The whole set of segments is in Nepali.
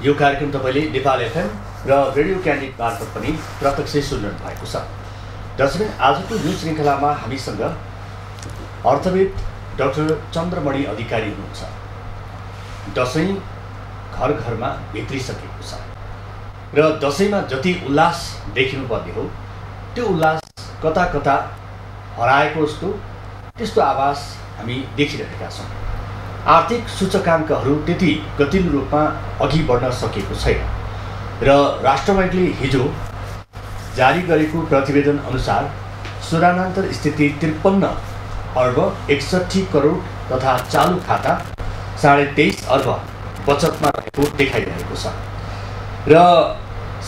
यो कार्यक्रम तपाईले नेपाल एफएम र रेडियो क्यान्डिड मार्फत पनि प्रत्यक्ष सुनिरहनु भएको छ। दर्शक, आजको यो श्रृङ्खलामा हामीसँग अर्थविद डाक्टर चन्द्रमणि अधिकारी हुनुहुन्छ। दशैं घर घरमा भित्रिसकेको छ र दशैंमा जति उल्लास देखिनुपर्ने हो त्यो उल्लास कता कता हराएको जस्तो त्यस्तो आभास हामी देखिरहेका छौँ। आर्थिक सूचकाङ्कहरू त्यति गतिलो रूपमा अघि बढ्न सकेको छैन र राष्ट्र बैंकले हिजो जारी गरेको प्रतिवेदन अनुसार सुधानान्तर स्थिति 53 अर्ब 61 करोड तथा चालु खाता 23.5 अर्ब बचतमा रहेको देखाइरहेको छ र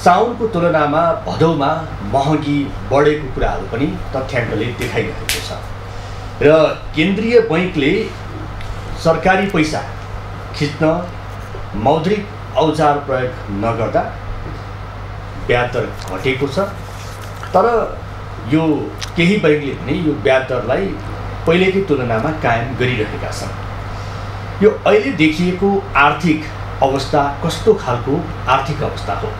साउनको तुलनामा भदौमा महँगी बढेको कुराहरू पनि तथ्याङ्कले देखाइरहेको छ र केन्द्रीय बैंकले सरकारी पैसा खिच्न मौद्रिक औजार प्रयोग नगर्दा ब्याज दर घटेको छ। तर यो केही बैंकले भने यो ब्याज दरलाई पहिलेकै तुलनामा कायम गरिरहेका छन्। यो अहिले देखिएको आर्थिक अवस्था कस्तो खालको आर्थिक अवस्था हो?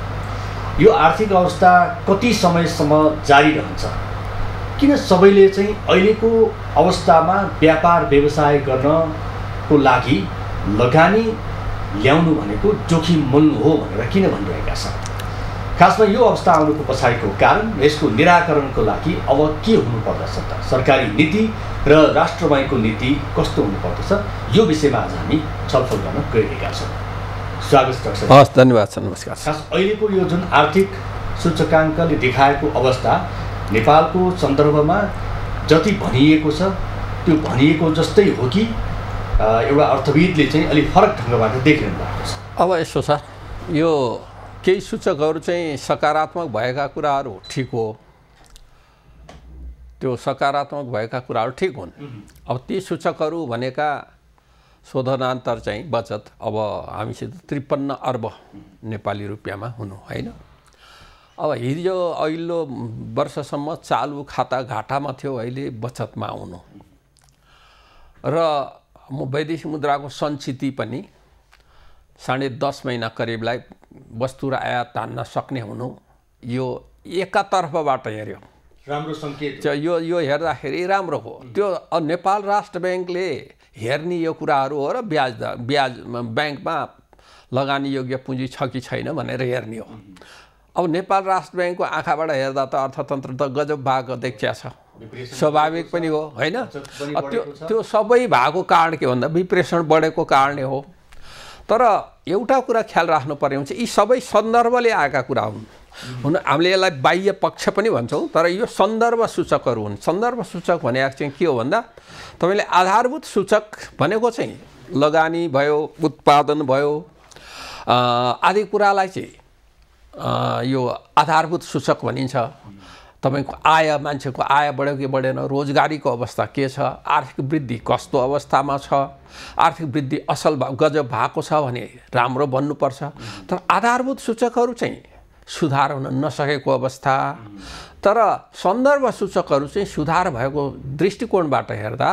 यो आर्थिक अवस्था कति समयसम्म जारी रहन्छ? किन सबैले चाहिँ अहिलेको अवस्थामा व्यापार व्यवसाय गर्नको लागि लगानी ल्याउनु भनेको जोखिम मोल्नु हो भनेर किन भनिरहेका छन्? खासमा यो अवस्था आउनुको पछाडिको कारण, यसको निराकरणको लागि अब के हुनुपर्दछ त? सरकारी नीति र राष्ट्र बैंकको नीति कस्तो हुनुपर्दछ? यो विषयमा आज हामी छलफल गर्न गइरहेका छौँ। स्वागत छ डाक्टर। हस्, धन्यवाद छ। नमस्कार। खास अहिलेको यो जुन आर्थिक सूचकाङ्कले देखाएको अवस्था नेपालको सन्दर्भमा जति भनिएको छ त्यो भनिएको जस्तै हो कि एउटा अर्थविदले चाहिँ अलिक फरक ढङ्गबाट देखिरहनु भएको छ? अब यसो छ, यो केही सूचकहरू चाहिँ सकारात्मक भएका कुराहरू ठिक हो, त्यो सकारात्मक भएका कुराहरू ठिक हुन्। अब ती सूचकहरू भनेका शोधनान्तर चाहिँ बचत अब हामीसित 53 अर्ब नेपाली रुपियाँमा हुनु होइन। अब हिजो अघिल्लो वर्षसम्म चालु खाता घाटामा थियो, अहिले बचतमा आउनु र वैदेशिक मुद्राको सञ्चिति पनि 10.5 महिना करिबलाई वस्तु र आयात तान्न सक्ने हुनु, यो एकातर्फबाट हेऱ्यो राम्रो सङ्केत। यो हेर्दाखेरि राम्रो हो। त्यो नेपाल राष्ट्र बैंकले हेर्ने यो कुराहरू हो र ब्याज ब्याङ्कमा लगानी योग्य पुँजी छ कि छैन भनेर हेर्ने हो। अब नेपाल राष्ट्र बैंकको आँखाबाट हेर्दा त अर्थतन्त्र त गजब भएको देखिया छ, स्वाभाविक पनि हो होइन। त्यो सबै भएको कारण के भन्दा विप्रेषण बढेको कारणले हो। तर एउटा कुरा ख्याल राख्नु पर्ने हुन्छ, यी सबै सन्दर्भले आएका कुरा हुन्। हामीले यसलाई बाह्य पक्ष पनि भन्छौँ, तर यो सन्दर्भ सूचकहरू हुन्। सन्दर्भ सूचक भनेको चाहिँ के हो भन्दा तपाईँले आधारभूत सूचक भनेको चाहिँ लगानी भयो, उत्पादन भयो, आदि कुरालाई चाहिँ यो आधारभूत सूचक भनिन्छ। तपाईको आय, मान्छेको आय बढ्यो कि बढेन, रोजगारीको अवस्था के छ, आर्थिक वृद्धि कस्तो अवस्थामा छ, आर्थिक वृद्धि असल गजब भएको छ भने राम्रो बन्नुपर्छ। तर आधारभूत सूचकहरू चाहिँ सुधार हुन नसकेको अवस्था। तर सन्दर्भ सूचकहरू चाहिँ सुधार भएको दृष्टिकोणबाट हेर्दा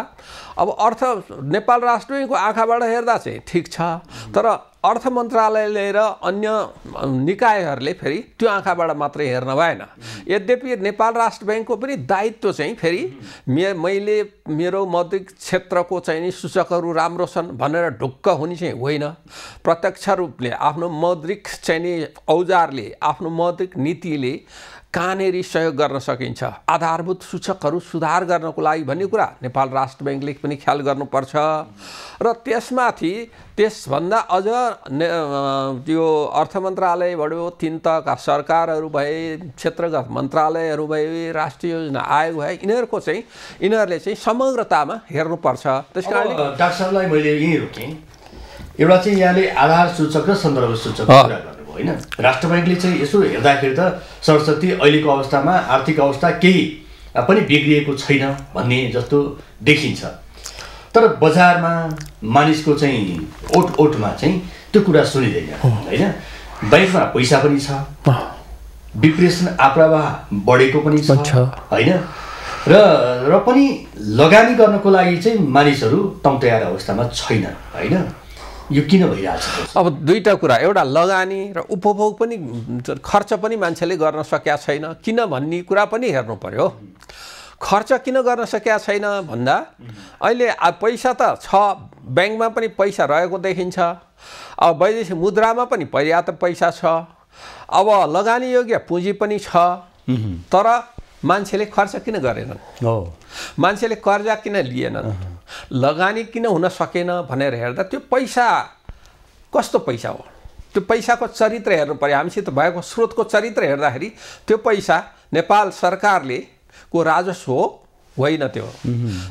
अब नेपाल राष्ट्र बैंकको आँखाबाट हेर्दा चाहिँ ठिक छ, तर अर्थ मन्त्रालयले र अन्य निकायहरूले फेरि त्यो आँखाबाट मात्रै हेर्न भएन। यद्यपि नेपाल राष्ट्र बैंकको पनि दायित्व चाहिँ फेरि मैले मेरो मौद्रिक क्षेत्रको चाहिँ नि सूचकहरू राम्रो छन् भनेर ढुक्क हुने चाहिँ होइन। प्रत्यक्ष रूपले आफ्नो मौद्रिक चाहिँ नि औजारले, आफ्नो मौद्रिक नीतिले कहाँनेरि सहयोग गर्न सकिन्छ, आधारभूत सूचकहरू सुधार गर्नको लागि भन्ने कुरा नेपाल राष्ट्र बैंकले पनि ख्याल गर्नुपर्छ। र त्यसमाथि त्यसभन्दा अझ यो अर्थ मन्त्रालय बढ्यो, 3 तहका सरकारहरू भए, क्षेत्रगत मन्त्रालयहरू भए, राष्ट्रिय योजना आयोग भए, यिनीहरूले चाहिँ समग्रतामा हेर्नुपर्छ। त्यसकारणले डाक्टर साहबलाई मैले यहीँ रोकेँ। एउटा चाहिँ यहाँले आधार सूचक र सन्दर्भ सूचक कुरा गर्नुभयो होइन। राष्ट्र बैंकले चाहिँ यसो हेर्दाखेरि त सरस्वती अहिलेको अवस्थामा आर्थिक अवस्था केही पनि बिग्रिएको छैन भन्ने जस्तो देखिन्छ। तर बजारमा मानिसको चाहिँ ओटमा चाहिँ त्यो कुरा सुनिँदैन होइन। बैंकमा पैसा पनि छ, विप्रेषण आप्रवाह बढेको पनि छ होइन, र पनि लगानी गर्नको लागि चाहिँ मानिसहरू तम्तयार अवस्थामा छैन होइन। यो किन भइरहेछ? अब दुईटा कुरा, एउटा लगानी र उपभोग पनि, खर्च पनि मान्छेले गर्न सकेका छैन किन भन्ने कुरा पनि हेर्नु पर्यो। खर्च किन गर्न सकेका छैन भन्दा अहिले पैसा त छ, ब्याङ्कमा पनि पैसा रहेको देखिन्छ, अब वैदेशिक मुद्रामा पनि पर्याप्त पैसा छ, अब लगानी योग्य पुँजी पनि छ, तर मान्छेले खर्च किन गरेनन्? मान्छेले कर्जा किन लिएनन्? लगानी किन हुन सकेन भनेर हेर्दा त्यो पैसा कस्तो पैसा हो, त्यो पैसाको चरित्र हेर्नु पर्यो। हामीसित भएको स्रोतको चरित्र हेर्दाखेरि त्यो पैसा नेपाल सरकारले को राजस्व होइन, त्यो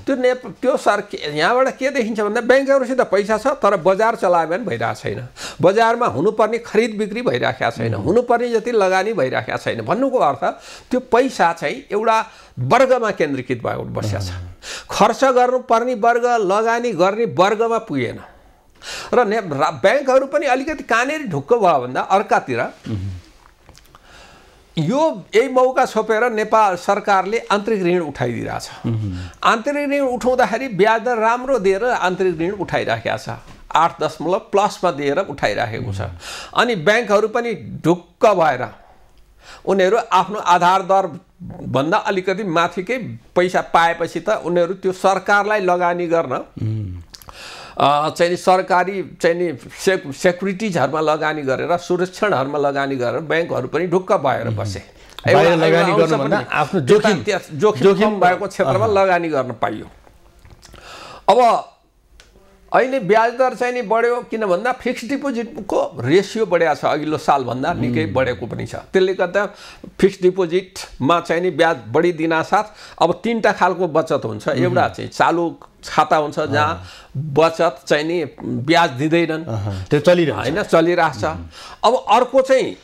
यहाँबाट के देखिन्छ भन्दा ब्याङ्कहरूसित पैसा छ तर बजार चलायमान भइरहेको छैन, बजारमा हुनुपर्ने खरिद बिक्री भइरहेको छैन, हुनुपर्ने जति लगानी भइरहेको छैन। भन्नुको अर्थ त्यो पैसा चाहिँ एउटा वर्गमा केन्द्रीकृत भएको बसेको छ, खर्च गर्नुपर्ने वर्ग, लगानी गर्ने वर्गमा पुगेन। र ब्याङ्कहरू पनि अलिकति कानेरी ढुक्क भयो भन्दा अर्कातिर यो यही मौका छोपेर नेपाल सरकारले आन्तरिक ऋण उठाइदिरहेछ। आन्तरिक ऋण उठाउँदाखेरि ब्याज दर राम्रो दिएर आन्तरिक ऋण उठाइराखेको छ, 8.+ दिएर उठाइराखेको छ। अनि ब्याङ्कहरू पनि ढुक्क भएर उनीहरू आफ्नो आधार दर भन्दा अलिकति माथिकै पैसा पाएपछि त उनीहरू त्यो सरकारलाई लगानी गर्न चाहिँ सरकारी चाहिँ सेक्युरिटिजहरुमा लगानी गरेर, सुरक्षणहरुमा लगानी गरेर ब्याङ्कहरू पनि ढुक्क भएर बसे। लगानी गर्नु भन्दा आफ्नो जोखिम भएको क्षेत्रमा लगानी गर्न पाइयो। अब अहिले ब्याज दर चाहिँ नि बढ्यो किन भन्दा फिक्स डिपोजिटको रेशियो बढेको छ, अघिल्लो साल भन्दा निकै बढेको पनि छ। त्यसले गर्दा फिक्स डिपोजिटमा चाहिँ नि ब्याज बढी दिनासाथ अब 3टा खालको बचत हुन्छ। एउटा चाहिँ चालु खाता हुन्छ जहाँ बचत चाहिँ नि ब्याज दिँदैनन्, त्यो चलिरहेछ हैन, चलिरहेछ। अब अर्को चाहिँ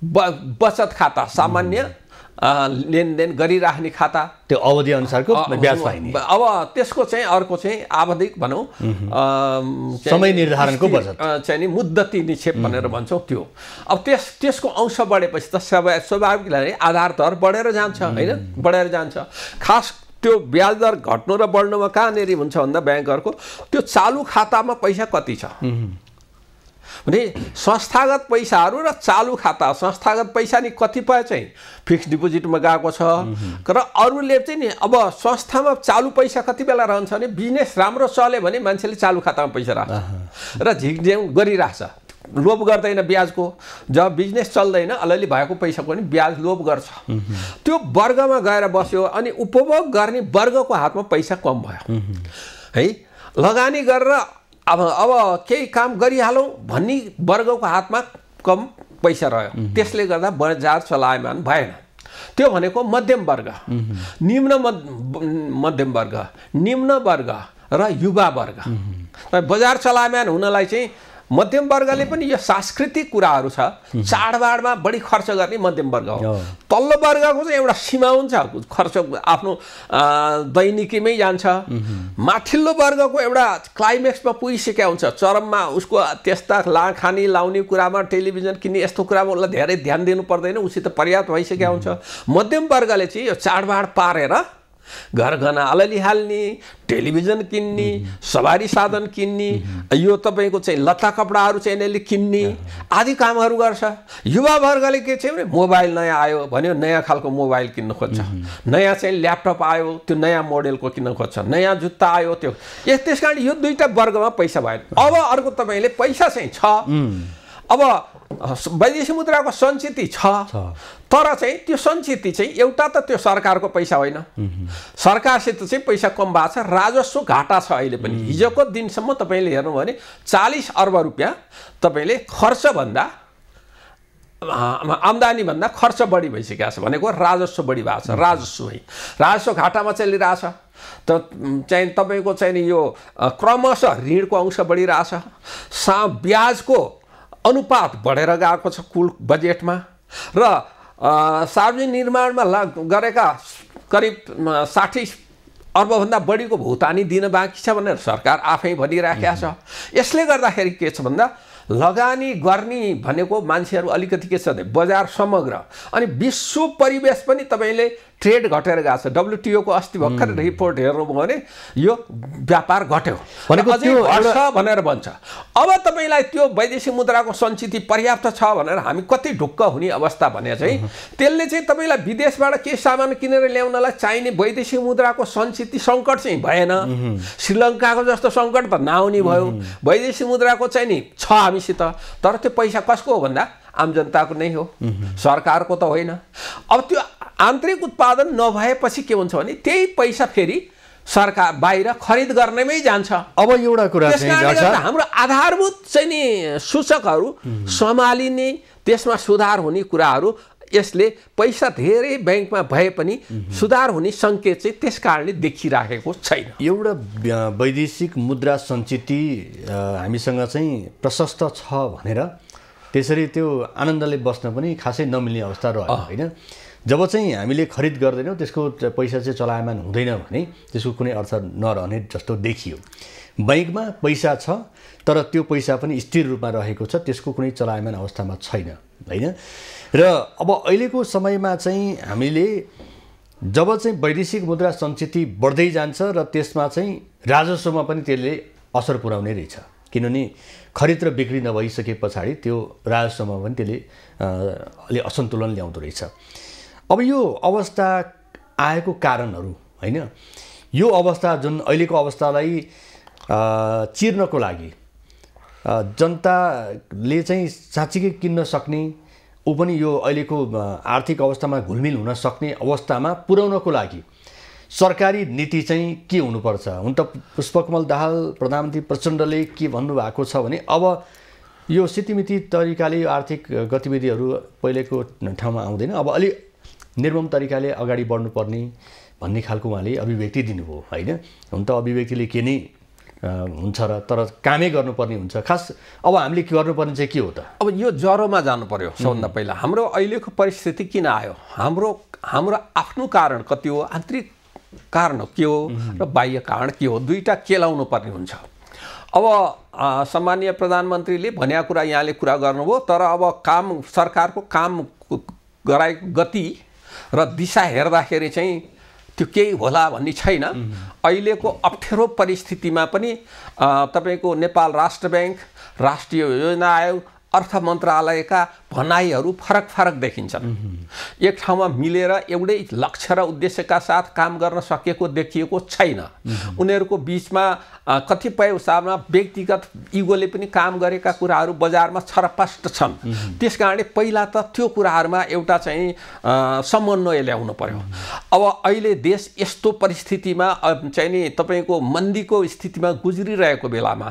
बचत खाता, सामान्य लेनदेन गरिराख्ने खाता, त्यो अवधि अनुसारको ब्याज पाइने। अब त्यसको चाहिँ अर्को चाहिँ आवधिक भनौँ समय निर्धारणको बचत चाहिँ नि मुद्दती निक्षेप भनेर भन्छौँ त्यो। अब त्यसको अंश बढेपछि त स्वाभाविक आधार दर बढेर जान्छ, हैन, बढेर जान्छ। खास त्यो ब्याज दर घट्नु र बढ्नुमा कहाँनेरि हुन्छ भन्दा ब्याङ्कहरूको त्यो चालु खातामा पैसा कति छ भने संस्थागत पैसाहरू र चालु खाता, संस्थागत पैसा नि कतिपय चाहिँ फिक्स डिपोजिटमा गएको छ र अरूले चाहिँ नि अब संस्थामा चालु पैसा कति बेला रहन्छ भने बिजनेस राम्रो चल्यो भने मान्छेले चालु खातामा पैसा राख्छ र झिकझ्याङ गरिराख्छ, लोभ गर्दैन ब्याजको। जब बिजनेस चल्दैन अलिअलि भएको पैसाको पनि ब्याज लोभ गर्छ, त्यो वर्गमा गएर बस्यो। अनि उपभोग गर्ने वर्गको हातमा पैसा कम भयो है, लगानी गरेर अब केही काम गरिहालौँ भन्ने वर्गको हातमा कम पैसा रह्यो, त्यसले गर्दा बजार चलायमान भएन। त्यो भनेको मध्यम वर्ग, मध्यम वर्ग, निम्न वर्ग र युवा वर्ग। बजार चलायमान हुनलाई चाहिँ मध्यम वर्गले पनि यो सांस्कृतिक कुराहरू छ, चाडबाडमा बढी खर्च गर्ने मध्यम वर्ग हो। तल्लो वर्गको चाहिँ एउटा सीमा हुन्छ, खर्च आफ्नो दैनिकीमै जान्छ। माथिल्लो वर्गको एउटा क्लाइमेक्समा पुगिसकेका हुन्छ, चरममा उसको त्यस्ता खानी लाउने कुरामा, टेलिभिजन किन्ने यस्तो कुरामा उसलाई धेरै ध्यान दिनु पर्दैन, उसित पर्याप्त भइसकेका हुन्छ। मध्यम वर्गले चाहिँ यो चाडबाड पारेर घरघना अलिअलि हाल्ने, टेलिभिजन किन्ने, सवारी साधन किन्ने, यो तपाईँको चाहिँ लत्ता कपडाहरू चाहिँ यसले किन्ने आदि कामहरू गर्छ। युवा वर्गले के चाहिँ भने मोबाइल नयाँ आयो भन्यो नयाँ खालको मोबाइल किन्न खोज्छ, नयाँ चाहिँ ल्यापटप आयो त्यो नयाँ मोडेलको किन्न खोज्छ, नयाँ जुत्ता आयो त्यो। त्यस कारण यो दुईटा वर्गमा पैसा भएन। अब अर्को तपाईँले पैसा चाहिँ छ, अब वैदेशिक मुद्राको सञ्चिति छ, तर चाहिँ त्यो सञ्चिति चाहिँ एउटा त त्यो सरकारको पैसा होइन, सरकारसित चाहिँ पैसा कम भएको छ, राजस्व घाटा छ अहिले पनि। हिजोको दिनसम्म तपाईँले हेर्नुभयो भने 40 अर्ब रुपियाँ तपाईँले खर्च भन्दा आम्दानी भन्दा खर्च बढी भइसकेको छ, भनेको राजस्व बढी भएको छ। राजस्व घाटामा चलिरहेछ, त चाहिँ तपाईँको चाहिँ यो क्रमशः ऋणको अंश बढिरहेछ, ब्याजको अनुपात बढेर गएको छ कुल बजेटमा, र सार्वजनिक निर्माणमा गरेका करिब 60 अर्बभन्दा बढीको भुक्तानी दिन बाँकी छ भनेर सरकार आफै भनिराखेको छ। यसले गर्दाखेरि के छ भन्दा लगानी गर्ने भनेको मान्छेहरू अलिकति के छ भने बजार समग्र अनि विश्व परिवेश पनि तपाईँले ट्रेड घटेर गएको छ। WTO को अस्ति भर्खर रिपोर्ट हेर्नुभयो भने यो व्यापार घट्यो भनेको त्यो घट्छ भनेर भन्छ। अब तपाईलाई त्यो वैदेशिक मुद्राको सञ्चित पर्याप्त छ भनेर हामी कति ढुक्क हुने अवस्था भने चाहिँ त्यसले चाहिँ तपाईलाई विदेशबाट के सामान किनेर ल्याउनलाई चाहिने वैदेशिक मुद्राको सञ्चित सङ्कट चाहिँ भएन। श्रीलङ्काको जस्तो सङ्कट त नआउने भयो। वैदेशिक मुद्राको चाहिँ नि छ हामीसित, तर त्यो पैसा कसको हो भन्दा आम जनताको नै हो, सरकारको त होइन। अब त्यो आन्तरिक उत्पादन नभएपछि के हुन्छ भने त्यही पैसा फेरि सरकार बाहिर खरिद गर्नेमै जान्छ। अब एउटा कुरा चाहिँ हाम्रो आधारभूत चाहिँ नि सूचकहरू सम्हालिने, त्यसमा सुधार हुने कुराहरू यसले पैसा धेरै ब्याङ्कमा भए पनि सुधार हुने सङ्केत चाहिँ त्यस कारणले देखिराखेको छैन। एउटा वैदेशिक मुद्रा सञ्चिति हामीसँग चाहिँ प्रशस्त छ भनेर त्यसरी त्यो आनन्दले बस्न पनि खासै नमिल्ने अवस्था रह्यो होइन। जब चाहिँ हामीले खरिद गर्दैनौँ त्यसको पैसा चाहिँ चलायमान हुँदैन भने त्यसको कुनै अर्थ नरहने जस्तो देखियो। बैंकमा पैसा छ तर त्यो पैसा पनि स्थिर रूपमा रहेको छ, त्यसको कुनै चलायमान अवस्थामा छैन होइन। र अब अहिलेको समयमा चाहिँ हामीले जब चाहिँ वैदेशिक मुद्रा सञ्चिति बढ्दै जान्छ र त्यसमा चाहिँ राजस्वमा पनि त्यसले असर पुर्याउने रहेछ, किनभने खरिद र बिक्री नभइसके पछाडि त्यो राजस्वमा पनि त्यसले अलि असन्तुलन ल्याउँदो रहेछ। अब यो अवस्था आएको कारणहरू होइन, यो अवस्था जुन अहिलेको अवस्थालाई चिर्नको लागि जनताले चाहिँ साँच्चीकै किन्न सक्ने, ऊ पनि यो अहिलेको आर्थिक अवस्थामा घुलमिल हुन सक्ने अवस्थामा पुर्याउनको लागि सरकारी नीति चाहिँ के हुनुपर्छ? हुन त पुष्पकमल दाहाल प्रधानमन्त्री प्रचण्डले के भन्नुभएको छ भने अब यो सितिमिति तरिकाले यो आर्थिक गतिविधिहरू पहिलेको ठाउँमा आउँदैन, अब अलि निर्मम तरिकाले अगाडि बढ्नुपर्ने भन्ने खालको उहाँले अभिव्यक्ति दिनुभयो होइन। हुन त अभिव्यक्तिले के नै हुन्छ र तर कामै गर्नुपर्ने हुन्छ। खास अब हामीले के गर्नुपर्ने चाहिँ के हो त? अब यो ज्वरोमा जानु पर्यो सबभन्दा पहिला। हाम्रो अहिलेको परिस्थिति किन आयो? हाम्रो आफ्नो कारण कति हो, आन्तरिक कारण के हो र बाह्य कारण के हो, दुईटा केलाउनु पर्ने हुन्छ। अब सम्माननीय प्रधानमन्त्रीले भनेको कुरा यहाँले कुरा गर्नुभयो, तर अब सरकारको काम गराएको गति र दिशा हेर्दाखेरि चाहिँ त्यो केही होला भन्ने छैन। अहिलेको अप्ठ्यारो परिस्थितिमा पनि तपाईको नेपाल राष्ट्र ब्याङ्क, राष्ट्रिय योजना आयोग, अर्थ मन्त्रालयका भनाइहरू फरक फरक देखिन्छन्। एक ठाउँमा मिलेर एउटै लक्ष्य र उद्देश्यका साथ काम गर्न सकेको देखिएको छैन। उनीहरूको बीचमा कतिपय हिसाबमा व्यक्तिगत इगोले पनि काम गरेका कुराहरू बजारमा छरपष्ट छन्। त्यसकारणले पहिला त त्यो कुराहरूमा एउटा चाहिँ समन्वय ल्याउनु पर्यो। अब अहिले देश यस्तो परिस्थितिमा चाहिँ नि तपाईको मन्दीको स्थितिमा गुज्रिरहेको बेलामा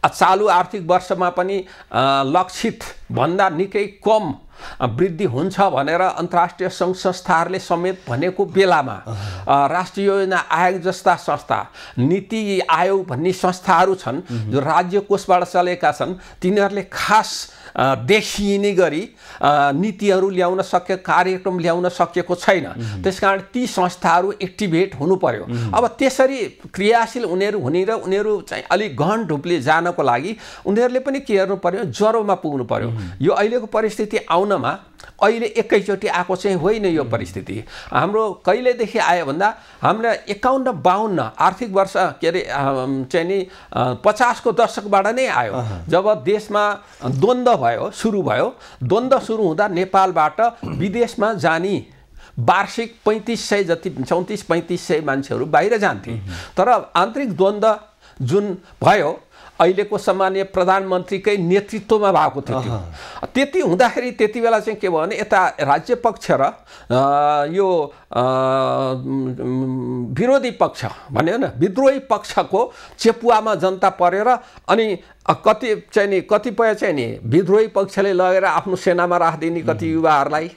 चालु आर्थिक वर्षमा पनि लक्षित भन्दा निकै कम वृद्धि हुन्छ भनेर अन्तर्राष्ट्रिय सङ्घ संस्थाहरूले समेत भनेको बेलामा राष्ट्रिय योजना आयोग जस्ता संस्था, नीति आयोग भन्ने संस्थाहरू छन् जो राज्य कोषबाट चलेका छन्, तिनीहरूले खास देखिने गरी नीतिहरू ल्याउन सके, कार्यक्रम ल्याउन सकेको छैन। त्यसकारण ती संस्थाहरू एक्टिभेट हुनु पर्यो। अब त्यसरी क्रियाशील उनीहरू हुने र उनीहरू चाहिँ अलिक गहन रूपले जानको लागि उनीहरूले पनि के गर्नु पर्यो, ज्वरोमा पुग्नु पर्यो। यो अहिलेको परिस्थिति आउनमा अहिले एकैचोटि आएको चाहिँ होइन। यो परिस्थिति हाम्रो कहिलेदेखि आयो भन्दा हाम्रो 51-52 आर्थिक वर्ष के अरे चाहिँ नि 50 को दशकबाट नै आयो, जब देशमा द्वन्द्व भयो, सुरु भयो। द्वन्द्व सुरु हुँदा नेपालबाट विदेशमा जाने वार्षिक 3500 जति 3400-3500 मान्छेहरू बाहिर जान्थे। तर आन्तरिक द्वन्द्व जुन भयो अहिलेको सम्माननीय प्रधानमन्त्रीकै नेतृत्वमा भएको थियो। त्यति हुँदाखेरि त्यति बेला चाहिँ के भयो भने यता राज्य पक्ष र यो विरोधी पक्ष भन्यो न, विद्रोही पक्षको चेपुवामा जनता परेर अनि कतिपय चाहिँ नि विद्रोही पक्षले लगेर आफ्नो सेनामा राखिदिने कति युवाहरूलाई,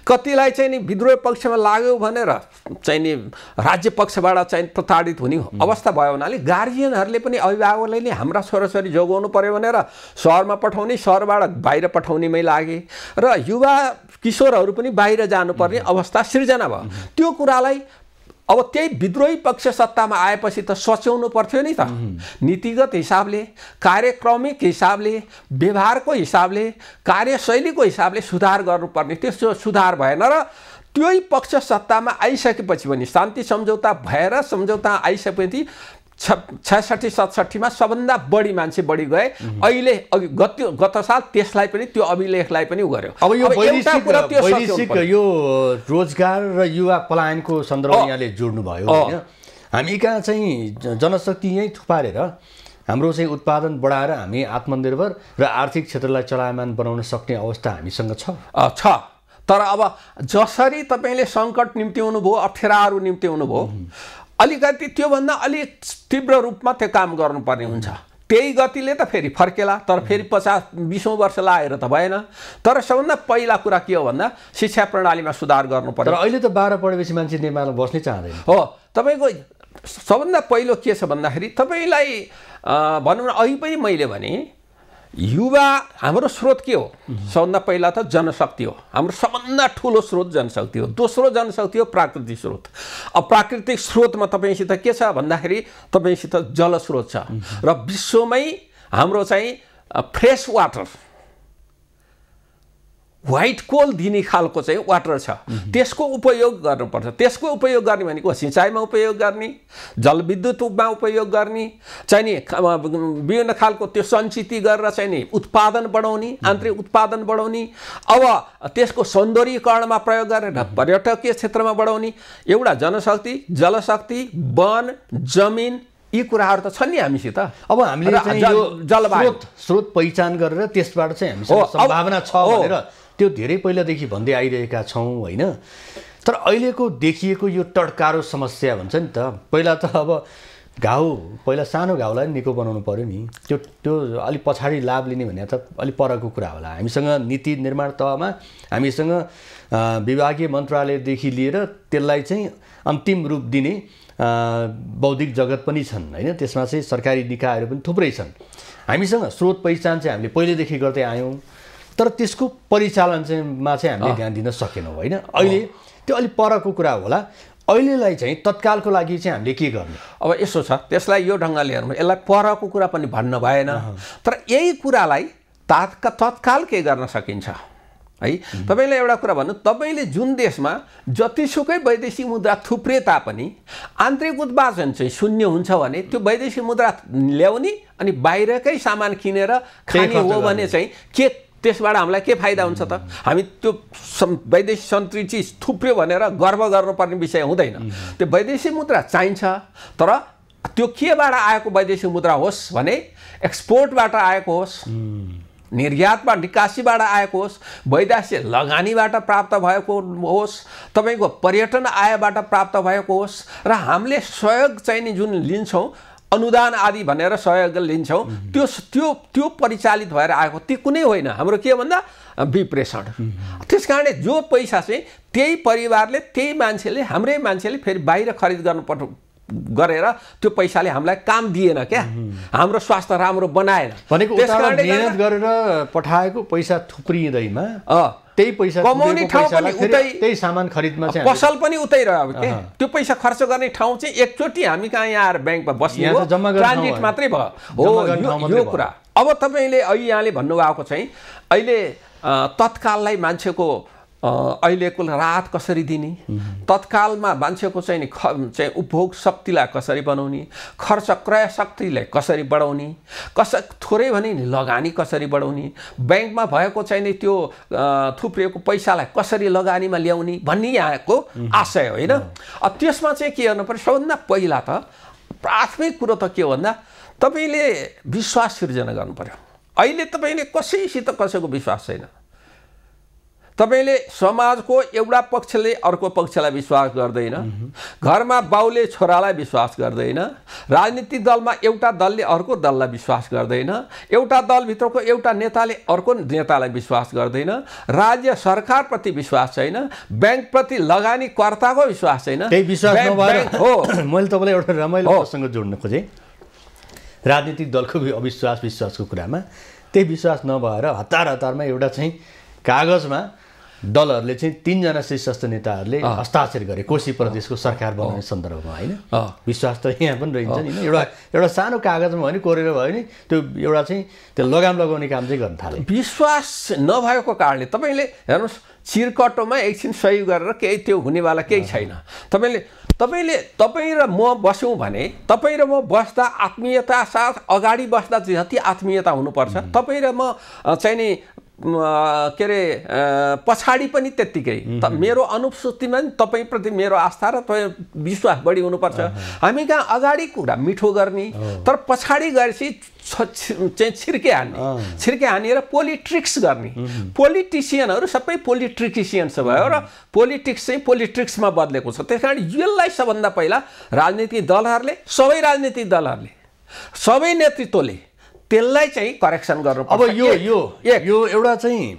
कतिलाई चाहिँ नि विद्रोही पक्षमा लाग्यो भनेर चाहिँ नि राज्य पक्षबाट चाहिँ प्रताडित हुने अवस्था भयो हुनाले गार्जियनहरूले पनि अभिभावकले नै हाम्रा छोराछोरी जोगाउनु पर्यो भनेर सहरमा पठाउने, सहरबाट बाहिर पठाउनेमै लागे र युवा किशोरहरू पनि बाहिर जानुपर्ने अवस्था सिर्जना भयो। त्यो कुरालाई अब त्यही विद्रोही पक्ष सत्तामा आएपछि त सच्याउनु पर्थ्यो नि त। नीतिगत हिसाबले, कार्यक्रमिक हिसाबले, व्यवहारको हिसाबले, कार्यशैलीको हिसाबले सुधार गर्नुपर्ने, त्यसो सुधार भएन र त्योही पक्ष सत्तामा आइसकेपछि पनि शान्ति सम्झौता भएर सम्झौता आइसकेपछि 66-67मा सबभन्दा बढी मान्छे बढी गए। अहिले गत साल त्यसलाई पनि त्यो अभिलेखलाई पनि उ गर्यो। अब यो वैदेशिक यो रोजगार र युवा पलायनको सन्दर्भ यहाँले जोड्नुभयो होइन। हामी कहाँ चाहिँ जनशक्ति यहीँ थुपारेर हाम्रो चाहिँ उत्पादन बढाएर हामी आत्मनिर्भर र आर्थिक क्षेत्रलाई चलायमान बनाउन सक्ने अवस्था हामीसँग छ। तर अब जसरी तपाईँले सङ्कट निम्त्याउनु भयो, अप्ठ्याराहरू निम्त्याउनु भयो, अलिकति त्योभन्दा अलिक तीव्र रूपमा त्यो काम गर्नुपर्ने हुन्छ। त्यही गतिले त फेरि फर्केला, तर फेरि 50-20 वर्ष लागेर त भएन। तर सबभन्दा पहिला कुरा के हो भन्दा शिक्षा प्रणालीमा सुधार गर्नु पर्यो। तर अहिले त 12 पढेपछि मान्छे नेपालमा बस्नै चाहँदैन। हो, तपाईँको सबभन्दा पहिलो के छ भन्दाखेरि तपाईँलाई भनौँ न, अघि पनि मैले भने युवा हाम्रो स्रोत के हो? सबभन्दा पहिला त जनशक्ति हो। हाम्रो सबभन्दा ठुलो स्रोत जनशक्ति हो। दोस्रो जनशक्ति हो प्राकृतिक स्रोत। अब प्राकृतिक स्रोतमा तपाईँसित के छ भन्दाखेरि तपाईँसित जलस्रोत छ र विश्वमै हाम्रो चाहिँ फ्रेस वाटर, व्हाइट कोल दिने खालको चाहिँ वाटर छ। त्यसको उपयोग गर्नुपर्छ। त्यसको उपयोग गर्ने भनेको सिँचाइमा उपयोग गर्ने, जलविद्युतमा उपयोग गर्ने, चाहिँ नि विभिन्न खालको त्यो सञ्चित गरेर चाहिँ नि उत्पादन बढाउने, आन्तरिक उत्पादन बढाउने, अब त्यसको सौन्दर्यीकरणमा प्रयोग गरेर पर्यटकीय क्षेत्रमा बढाउने। एउटा जनशक्ति, जलशक्ति, वन, जमिन, यी कुराहरू त छन् नि हामीसित। अब हामीले चाहिँ यो जलवायु स्रोत पहिचान गरेर त्यसबाट चाहिँ हामीसँग सम्भावना छ भनेर त्यो धेरै पहिलादेखि भन्दै आइरहेका छौँ होइन। तर अहिलेको देखिएको यो टड्कारो समस्या भन्छ नि त, पहिला त अब घाउ, पहिला सानो घाउलाई निको बनाउनु पर्यो नि, त्यो अलि पछाडि लाभ लिने भने त अलि परको कुरा होला। हामीसँग नीति निर्माण तहमा हामीसँग विभागीय मन्त्रालयदेखि लिएर त्यसलाई चाहिँ अन्तिम रूप दिने बौद्धिक जगत पनि छन् होइन। त्यसमा चाहिँ सरकारी निकायहरू पनि थुप्रै छन्। हामीसँग स्रोत पहिचान चाहिँ हामीले पहिलेदेखि गर्दै आयौँ, तर त्यसको परिचालन चाहिँ हामीले ध्यान दिन सकेनौँ होइन। अहिले त्यो अलिक परको कुरा होला। अहिलेलाई चाहिँ तत्कालको लागि चाहिँ हामीले के गर्ने? अब यसो छ, त्यसलाई यो ढङ्गले हेर्नु, यसलाई परको कुरा पनि भन्न भएन। तर यही कुरालाई तत्काल के गर्न सकिन्छ है? तपाईँलाई एउटा कुरा भन्नु, तपाईँले जुन देशमा जतिसुकै वैदेशिक मुद्रा थुप्रे तापनि आन्तरिक उत्पादन चाहिँ शून्य हुन्छ भने त्यो वैदेशिक मुद्रा ल्याउने अनि बाहिरकै सामान किनेर खाने हो भने चाहिँ के त्यसबाट हामीलाई के फाइदा हुन्छ त? हामी त्यो वैदेशिक सन्त्री चिज थुप्रियो भनेर गर्व गर्नुपर्ने विषय हुँदैन। त्यो वैदेशिक मुद्रा चाहिन्छ, तर त्यो केबाट आएको वैदेशिक मुद्रा होस् भने एक्सपोर्टबाट आएको होस्, निर्यातबाट निकासीबाट आएको होस्, वैदेशिक लगानीबाट प्राप्त भएको होस्, तपाईँको पर्यटन आयबाट प्राप्त भएको होस्, र हामीले सहयोग चाहिने जुन लिन्छौँ अनुदान आदि भनेर सहयोग लिन्छौँ, त्यो परिचालित भएर आएको ती कुनै होइन। हाम्रो के भन्दा विप्रेषण। त्यस कारणले जो पैसा चाहिँ त्यही परिवारले, त्यही मान्छेले, हाम्रै मान्छेले फेरि बाहिर खरिद गर्नु गरेर त्यो पैसाले हामीलाई काम दिएन क्या, हाम्रो स्वास्थ्य राम्रो बनाएन। भनेको मेहनत गरेर पठाएको पैसा थुप्रिँदैमा त्यही पैसा कमाउने ठाउँ पनि उतै, त्यही सामान खरिदमा चाहिँ पसल पनि उतै रह्यो के। त्यो पैसा खर्च गर्ने ठाउँ चाहिँ एकचोटि हामी कहाँ यहाँ आएर ब्याङ्कमा बस्ने हो, ट्रान्जिट मात्रै भयो हो यो कुरा। अब तपाईँले अहिले यहाँले भन्नुभएको चाहिँ अहिले तत्काललाई मान्छेको अहिलेको राहत कसरी दिने, तत्कालमा मान्छेको चाहिँ उपभोग शक्तिलाई कसरी बनाउने, खर्च क्रय शक्तिलाई कसरी बढाउने, थोरै भने नि लगानी कसरी बढाउने, ब्याङ्कमा भएको चाहिँ त्यो थुप्रिएको पैसालाई कसरी लगानीमा ल्याउने भन्ने यहाँको आशय होइन। त्यसमा चाहिँ के गर्नु पर्यो? सबभन्दा पहिला त प्राथमिक कुरो त के हो भन्दा तपाईँले विश्वास सिर्जना गर्नु पर्यो। अहिले तपाईँले कसैसित कसैको विश्वास छैन। तपाईँले समाजको एउटा पक्षले अर्को पक्षलाई विश्वास गर्दैन, घरमा बाउले छोरालाई विश्वास गर्दैन, राजनीतिक दलमा एउटा दलले अर्को दललाई विश्वास गर्दैन, एउटा दलभित्रको एउटा नेताले अर्को नेतालाई विश्वास गर्दैन, राज्य सरकारप्रति विश्वास छैन, ब्याङ्कप्रति लगानीकर्ताको विश्वास छैन। त्यही विश्वास नभएर हो मैले तपाईँलाई एउटा रमाइलो प्रसङ्ग जोड्न खोजेँ। राजनीतिक दलको विश्वासको कुरामा त्यही विश्वास नभएर हतारमा एउटा चाहिँ कागजमा दलहरूले चाहिँ 3 जना शीर्षस्थ नेताहरूले हस्ताक्षर गरे कोशी प्रदेशको सरकार बनाउने सन्दर्भमा होइन। विश्वास त यहाँ पनि रहन्छ नि, एउटा सानो कागजमा भयो नि, कोरेर भयो नि, त्यो एउटा चाहिँ त्यो लगाम लगाउने काम चाहिँ गर्न थाले। विश्वास नभएको कारणले तपाईँले हेर्नुहोस्, चिरकटोमा एकछिन सही गरेर केही त्यो हुनेवाला केही छैन। तपाईँ र म बस्यौँ भने तपाईँ र म बस्दा आत्मीयता साथ अगाडि बस्दा जति आत्मीयता हुनुपर्छ तपाईँ र म चाहिँ नि के अरे पछाडि पनि त्यत्तिकै मेरो अनुपस्थितिमा पनि तपाईँप्रति मेरो आस्था र विश्वास बढी हुनुपर्छ। हामी कहाँ अगाडि कुरा मिठो गर्ने तर पछाडि गएपछि चाहिँ छिर्के हानेर पोलिट्रिक्स गर्ने। पोलिटिसियनहरू सबै पोलिट्रिसियन्स भयो र पोलिटिक्स चाहिँ पोलिट्रिक्समा बदलेको छ। त्यस कारण यसलाई सबभन्दा पहिला राजनीतिक दलहरूले सबै नेतृत्वले त्यसलाई चाहिँ करेक्सन गर्नु। अब यो एउटा चाहिँ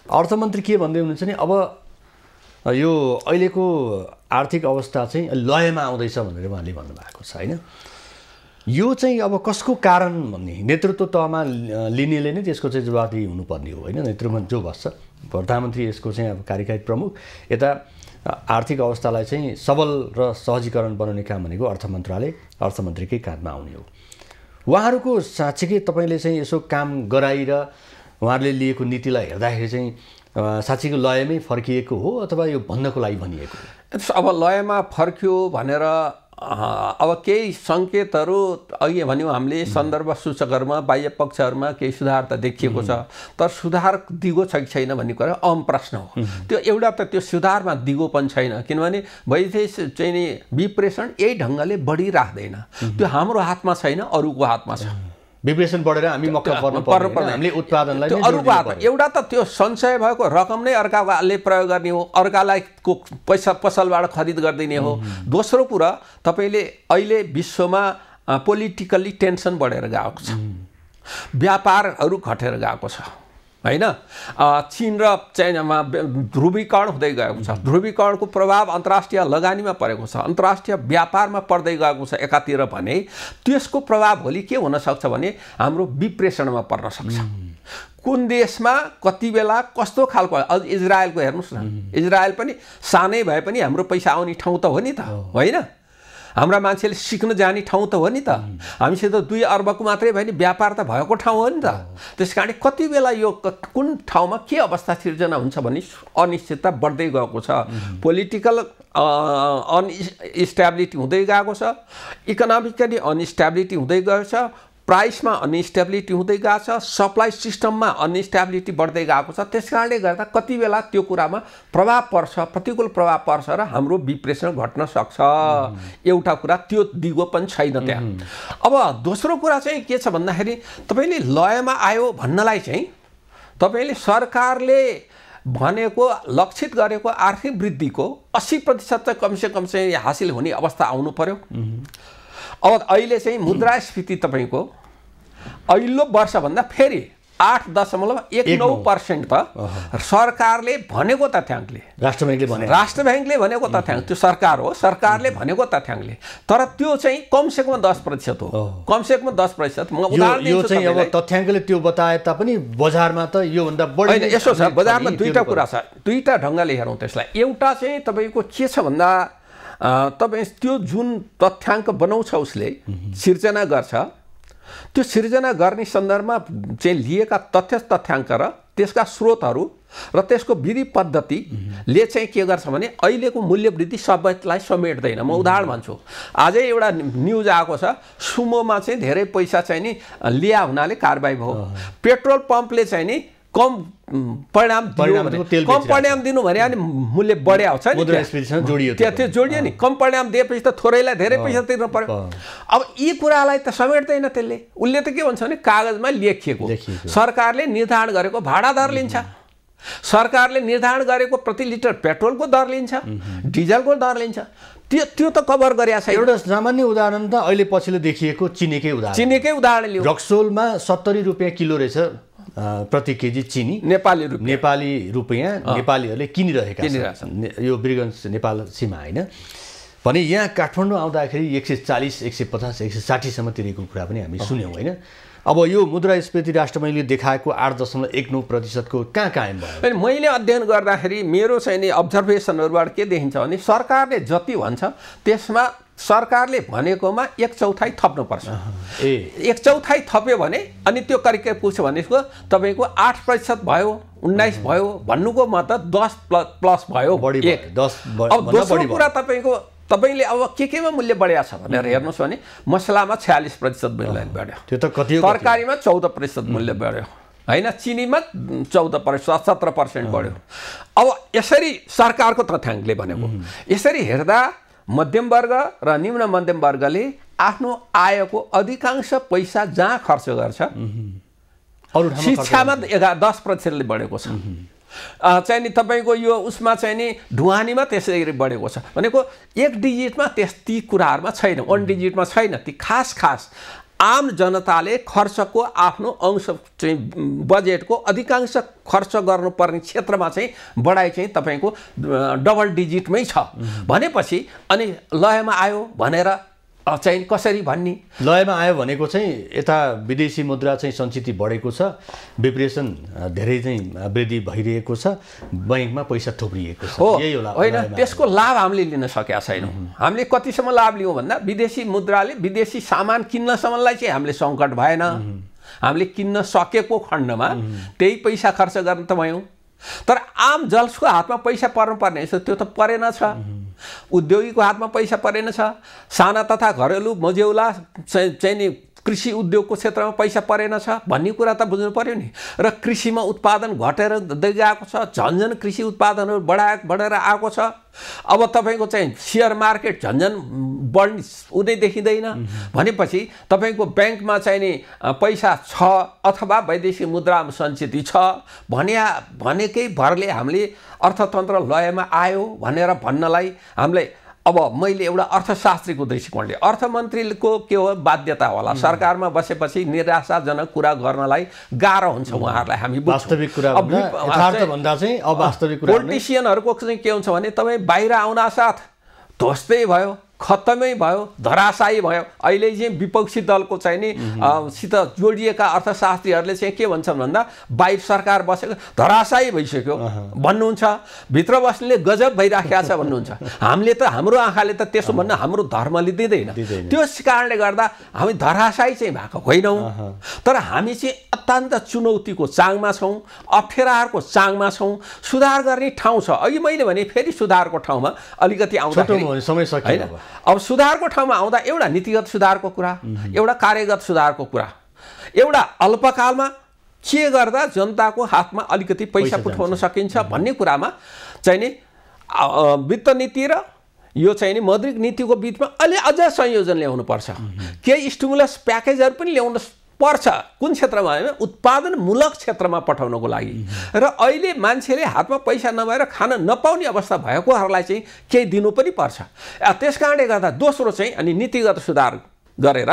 अर्थमन्त्री के भन्दै हुनुहुन्छ नि, अब यो अहिलेको आर्थिक अवस्था चाहिँ लयमा आउँदैछ भनेर उहाँले भन्नुभएको छ होइन। यो चाहिँ अब कसको कारण भन्ने नेतृत्व तहमा लिनेले नै त्यसको चाहिँ जवाबदेही हुनुपर्ने हो होइन। नेतृत्वमा जो बस्छ प्रधानमन्त्री यसको चाहिँ अब कार्यकारी प्रमुख, यता आर्थिक अवस्थालाई चाहिँ सबल र सहजीकरण बनाउने काम भनेको अर्थमन्त्रीकै काँधमा आउने हो। उहाँहरूको साँच्चीकै तपाईँले चाहिँ यसो काम गराएर उहाँहरूले लिएको नीतिलाई हेर्दाखेरि चाहिँ साँच्चीको लयमै फर्किएको हो अथवा यो भन्नको लागि भनिएको हो? अब लयमा फर्क्यो भनेर अब केही सङ्केतहरू अघि भन्यौँ हामीले सन्दर्भ सूचकहरूमा बाह्य पक्षहरूमा केही सुधार त देखिएको छ, तर सुधार दिगो छ कि छैन भन्ने कुरा अहम प्रश्न हो। त्यो एउटा त त्यो सुधारमा दिगो पनि छैन, किनभने वैदेशिक चाहिँ नि विप्रेषण यही ढङ्गले बढिराख्दैन। त्यो हाम्रो हातमा छैन, अरूको हातमा छ। विप्रेषण बढेर हामी मक्का पर्नु पर्दैन, हामीले उत्पादनलाई त्यो अरूको हातमा। एउटा त त्यो सञ्चय भएको रकम नै अर्काले प्रयोग गर्ने हो, अर्कालाई पैसा पसलबाट खरिद गरिदिने हो। दोस्रो कुरा तपाईँले अहिले विश्वमा पोलिटिकल्ली टेन्सन बढेर गएको छ, व्यापारहरू घटेर गएको छ होइन। चीन र चाइनामा ध्रुवीकरण हुँदै गएको छ, ध्रुवीकरणको प्रभाव अन्तर्राष्ट्रिय लगानीमा परेको छ, अन्तर्राष्ट्रिय व्यापारमा पर्दै गएको छ एकातिर भने त्यसको प्रभाव भोलि के हुनसक्छ भने हाम्रो विप्रेषणमा पर्न सक्छ। कुन देशमा कति बेला कस्तो खालको, अझ इजरायलको हेर्नुहोस् न, इजरायल पनि सानै भए पनि हाम्रो पैसा आउने ठाउँ त हो नि त होइन, हाम्रा मान्छेले सिक्न जाने ठाउँ त हो नि त। हामीसित 2 अर्बको मात्रै भयो नि, व्यापार त भएको ठाउँ हो नि त। त्यस कारण कति बेला यो कुन ठाउँमा के अवस्था सिर्जना हुन्छ भन्ने अनिश्चितता बढ्दै गएको छ। पोलिटिकल अनस्टेबिलिटी हुँदै गएको छ, इकोनोमिकली अनस्टेबिलिटी हुँदै गएको छ, प्राइसमा अनस्टेबिलिटी हुँदै गएको छ, सप्लाई सिस्टममा अनस्टेबिलिटी बढ्दै गएको छ। त्यस कारणले गर्दा कति बेला त्यो कुरामा प्रभाव पर्छ, प्रतिकूल प्रभाव पर्छ र हाम्रो विप्रेषण घट्न सक्छ। एउटा कुरा त्यो दिगो पनि छैन त्यहाँ। अब दोस्रो कुरा चाहिँ के छ भन्दाखेरि तपाईँले लयमा आयो भन्नलाई चाहिँ तपाईँले सरकारले भनेको लक्षित गरेको आर्थिक वृद्धिको 80% चाहिँ कमसेकम चाहिँ हासिल हुने अवस्था आउनु पर्यो। अब अहिले चाहिँ मुद्रास्फीति तपाईँको अघिल्लो वर्षभन्दा फेरि 8.19% त सरकारले भनेको तथ्याङ्कले, राष्ट्र ब्याङ्कले भनेको तथ्याङ्क, त्यो सरकार हो, सरकारले भनेको तथ्याङ्कले, तर त्यो चाहिँ कमसेकम 10% हो, कमसेकम 10%। म उदाहरण दिन्छु चाहिँ अब तथ्याङ्कले त्यो बताए तापनि बजारमा त योभन्दा बढी होइन। यसो छ, बजारमा दुईटा कुरा छ, दुईटा ढङ्गले हेरौँ त्यसलाई। एउटा चाहिँ तपाईँको के छ भन्दा तपाईँ त्यो जुन तथ्याङ्क बनाउँछ उसले सिर्जना गर्छ, त्यो सिर्जना गर्ने सन्दर्भमा चाहिँ लिएका तथ्याङ्क र त्यसका स्रोतहरू र त्यसको विधि पद्धतिले चाहिँ के गर्छ भने अहिलेको मूल्य वृद्धि सबैलाई समेट्दैन। म उदाहरण भन्छु, आजै एउटा न्युज आएको छ, सुमोमा चाहिँ धेरै पैसा चाहिँ नि लिया हुनाले कारबाही भयो। पेट्रोल पम्पले चाहिँ नि कम परिणाम दिनु भने अनि मूल्य बढ्या हुन्छ नि, त्यो जोडियो नि। कम परिणाम दिएपछि त थोरैलाई धेरै पैसा तिर्नु पर्यो। अब यी कुरालाई त समेट्दैन त्यसले। उसले त के भन्छ भने कागजमा लेखिएको, सरकारले निर्धारण गरेको भाडा दर लिन्छ, सरकारले निर्धारण गरेको प्रति लिटर पेट्रोलको दर लिन्छ, डिजलको दर लिन्छ, त्यो त कभर गरिया छ। एउटा सामान्य उदाहरण त अहिले पछिल्लो देखिएको चिनीकै उदाहरण लियो। रक्सोलमा 70 रुपियाँ किलो रहेछ प्रति केजी चिनी, नेपाली रुपियाँ नेपालीहरूले किनिरहेका छन्। यो वीरगञ्ज नेपाल सीमा होइन भने यहाँ काठमाडौँ आउँदाखेरि 140, 150, 160सम्म तिरेको कुरा पनि हामी सुन्यौँ होइन। अब यो मुद्रास्फीति राष्ट्रबैङ्कले देखाएको 8.19% को कहाँ कायम भयो? मैले अध्ययन गर्दाखेरि मेरो चाहिँ नि अब्जर्भेसनहरूबाट के देखिन्छ भने सरकारले जति भन्छ त्यसमा सरकारले भनेकोमा 1/4 थप्नुपर्छ। 1/4 थप्यो भने अनि त्यो करिब पुग्छ भनेको तपाईँको 8% भयो, 19 भयो भन्नुको मतलब 10 प्लस भयो बढी एक 10 अब दोस्रो कुरा तपाईले अब केमा मूल्य बढेको छ भनेर हेर्नुस् भने मसलामा 46% मूल्य बढ्यो, त्यो त कति हो, तरकारीमा 14% मूल्य बढ्यो हैन, चिनीमा 14% 17% बढ्यो। अब यसरी सरकारको तथ्याङ्कले भनेको यसरी हेर्दा मध्यम वर्ग र निम्न मध्यम वर्गले आफ्नो आयको अधिकांश पैसा जहाँ खर्च गर्छ, शिक्षामा 10%ले बढेको छ, चाहिँ नि तपाईको यो उसमा चाहिँ नि ढुवानीमा त्यसरी बढेको छ भनेको एक डिजिटमा ती कुराहरुमा छैन, वन डिजिटमा छैन। ती खास आम जनताले खर्चको आफ्नो अंश चाहिँ बजेटको अधिकांश खर्च गर्नुपर्ने क्षेत्रमा चाहिँ बढाइ चाहिँ तपाईको डबल डिजिटमै छ भनेपछि अनि लयमा आयो भनेर चाहिँ कसरी भन्ने? लयमा आयो भनेको चाहिँ यता विदेशी मुद्रा चाहिँ सञ्चित बढेको छ, विप्रेसन धेरै चाहिँ वृद्धि भइरहेको छ, बैंकमा पैसा थुप्रिएको छ, यही होला हैन? त्यसको लाभ हामीले लिन सकेका छैनौं। हामीले कतिसम्म लाभ लियौं भन्दा विदेशी मुद्राले विदेशी सामान किन्नसम्मलाई चाहिँ हामीले संकट भएन, हामीले किन्न सकेको खण्डमा त्यही पैसा खर्च गर्न त भयौं। तर आम जसको हातमा पैसा पर्नुपर्ने छ त्यो त परेन छ, उद्योगीको हातमा पैसा परेन छ, साना तथा घरेलु मझौला चाहिँ नि कृषि उद्योगको क्षेत्रमा पैसा परेन छ भन्ने कुरा त बुझ्नु पर्यो नि। र कृषिमा उत्पादन घटेर गएको छ, झन्झन कृषि उत्पादनहरू बढेर आएको छ। अब तपाईको चाहिँ शेयर मार्केट झन्झन बढ्ने उदै देखिँदैन भनेपछि तपाईको बैंकमा चाहिँ नि पैसा छ अथवा वैदेशिक मुद्रामा सञ्चित छ भनेकै भरले हामीले अर्थतन्त्र लयमा आयो भनेर भन्नलाई हामीले अब मैले एउटा अर्थशास्त्रीको दृष्टिकोणले अर्थमन्त्रीको के हो बाध्यता होला, सरकारमा बसेपछि निराशाजनक कुरा गर्नलाई गाह्रो हुन्छ उहाँहरूलाई। हामी वास्तविक कुरा यथार्थ भन्दा चाहिँ अवास्तविक कुरा पोलिटिसियनहरुको चाहिँ के हुन्छ भने तपाई बाहिर आउना साथ ध्वस्तै भयो, खत्तमै भयो, धराशायी भयो। अहिले चाहिँ विपक्षी दलको चाहिँ नि सित जोडिएका अर्थशास्त्रीहरूले चाहिँ के भन्छन् भन्दा बाहिर सरकार बसेको धराशायी भइसक्यो भन्नुहुन्छ, भित्र बस्नेले गजब भइराखेको छ भन्नुहुन्छ। हामीले त हाम्रो आँखाले त त्यसो भन्न हाम्रो धर्मले दिँदैन, त्यस कारणले गर्दा हामी धराशायी चाहिँ भएको होइनौं। तर हामी चाहिँ अत्यन्त चुनौतीको चाङमा छौं, अप्ठ्याराहरूको चाङमा छौं, सुधार गर्ने ठाउँ छ। अघि मैले भने फेरि सुधारको ठाउँमा अलिकति आउँदाखेरि समय सकियो। अब सुधारको ठाउँमा आउँदा एउटा नीतिगत सुधारको कुरा, एउटा कार्यगत सुधारको कुरा, एउटा अल्पकालमा के गर्दा जनताको हातमा अलिकति पैसा पुठाउन सकिन्छ भन्ने कुरामा चाहिँ नि वित्त नीति र यो चाहिँ नि मौद्रिक नीतिको बीचमा अलि अझ संयोजन ल्याउनु पर्छ। केही स्टिमुलस प्याकेजहरु पनि ल्याउन पर्छ। कुन क्षेत्रमा भने उत्पादनमूलक क्षेत्रमा पठाउनको लागि। र अहिले मान्छेले हातमा पैसा नभएर खान नपाउने अवस्था भएकोहरूलाई चाहिँ केही दिनु पनि पर्छ। त्यसकारणले गर्दा दोस्रो चाहिँ अनि नीतिगत सुधार गरेर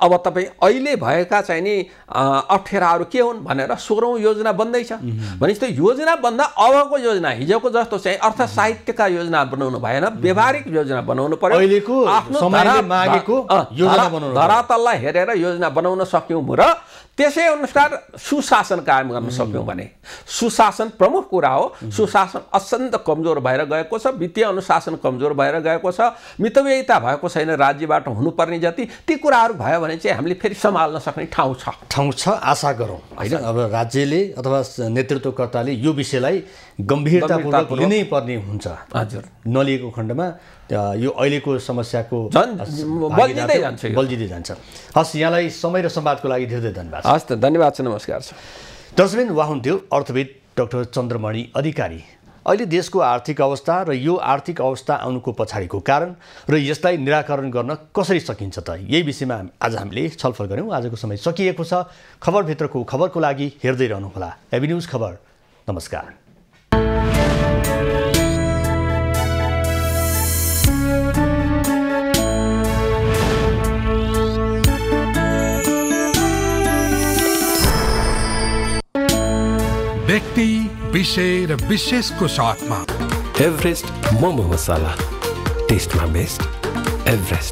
अब तपाई अहिले भएका चाहिँ नि अप्ठ्याराहरू के हुन् भनेर 16औं योजना बन्दैछ। भनेपछि त्यो योजना बन्दा अबको योजना हिजोको जस्तो चाहिँ अर्थ साहित्यका योजना बनाउनु भएन, व्यावहारिक योजना बनाउनु पर्यो। अहिलेको समयले मागेको योजना बनाउनु, धरातललाई हेरेर योजना बनाउन सक्यौं र त्यसै अनुसार सुशासन कायम गर्न सक्यौं भने सुशासन प्रमुख कुरा हो। सुशासन अत्यन्त कमजोर भएर गएको छ, वित्तीय अनुशासन कमजोर भएर गएको छ, मितव्ययिता भएको छैन राज्यबाट हुनुपर्ने जति। ती कुराहरू भयो भने चाहिँ हामीले फेरि सम्हाल्न सक्ने ठाउँ छ आशा गरौँ हैन। अब राज्यले अथवा नेतृत्वकर्ताले यो विषयलाई गम्भीरतापूर्वक लिनै पर्ने हुन्छ। हजुर, नलिएको खण्डमा यो अहिलेको समस्याको बल्झिँदै जान्छ। हस्, यहाँलाई समय र संवादको लागि धेरै धन्यवाद। हस् त, धन्यवाद छ, नमस्कार छ। दर्शकबिन, उहाँ हुन्थ्यो अर्थविद डाक्टर चन्द्रमणि अधिकारी। अहिले देशको आर्थिक अवस्था र यो आर्थिक अवस्था आउनुको पछाडिको कारण र यसलाई निराकरण गर्न कसरी सकिन्छ त, यही विषयमा आज हामीले छलफल गर्यौं। आजको समय सकिएको छ। खबरभित्रको खबरको लागि हेर्दै रहनुहोला एबी न्यूज खबर। नमस्कार। व्यक्ति, विषय र विशेषको साथमा एभरेस्ट मोमो मसाला, टेस्टमा बेस्ट एभरेस्ट।